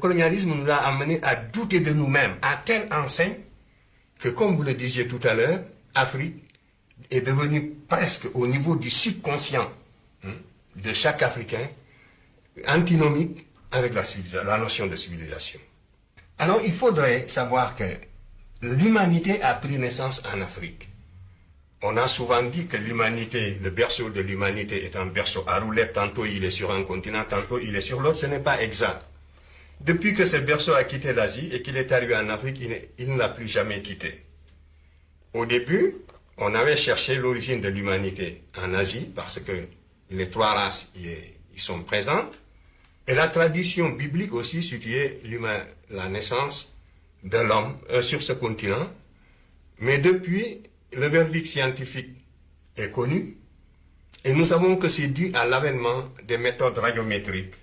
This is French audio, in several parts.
Le colonialisme nous a amené à douter de nous-mêmes, à telle enseigne que, comme vous le disiez tout à l'heure, Afrique est devenue presque au niveau du subconscient de chaque Africain, antinomique avec la notion de civilisation. Alors il faudrait savoir que l'humanité a pris naissance en Afrique. On a souvent dit que l'humanité, le berceau de l'humanité est un berceau à roulettes, tantôt il est sur un continent, tantôt il est sur l'autre, ce n'est pas exact. Depuis que ce berceau a quitté l'Asie et qu'il est arrivé en Afrique, il ne l'a plus jamais quitté. Au début, on avait cherché l'origine de l'humanité en Asie, parce que les trois races y sont présentes, et la tradition biblique aussi situait la naissance de l'homme sur ce continent. Mais depuis, le verdict scientifique est connu, et nous savons que c'est dû à l'avènement des méthodes radiométriques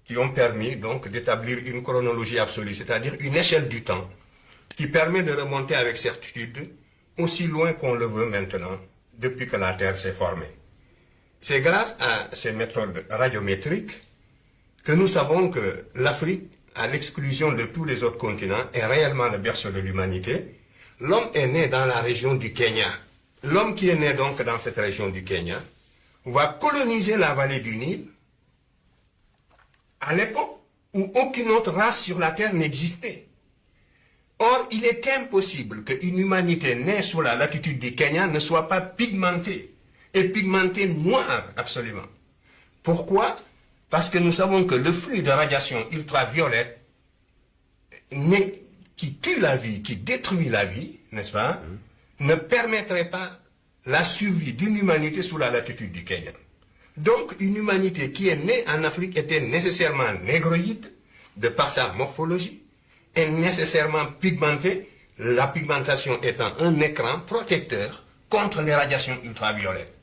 qui ont permis donc d'établir une chronologie absolue, c'est-à-dire une échelle du temps, qui permet de remonter avec certitude aussi loin qu'on le veut maintenant, depuis que la Terre s'est formée. C'est grâce à ces méthodes radiométriques que nous savons que l'Afrique, à l'exclusion de tous les autres continents, est réellement le berceau de l'humanité. L'homme est né dans la région du Kenya. L'homme qui est né donc dans cette région du Kenya va coloniser la vallée du Nil à l'époque où aucune autre race sur la Terre n'existait. Or, il est impossible qu'une humanité née sous la latitude du Kenya ne soit pas pigmentée, et pigmentée noire absolument. Pourquoi? Parce que nous savons que le flux de radiation ultraviolette qui tue la vie, qui détruit la vie, n'est-ce pas, ne permettrait pas la survie d'une humanité sous la latitude du Kenya. Donc, une humanité qui est née en Afrique était nécessairement négroïde, de par sa morphologie, et nécessairement pigmentée, la pigmentation étant un écran protecteur contre les radiations ultraviolettes.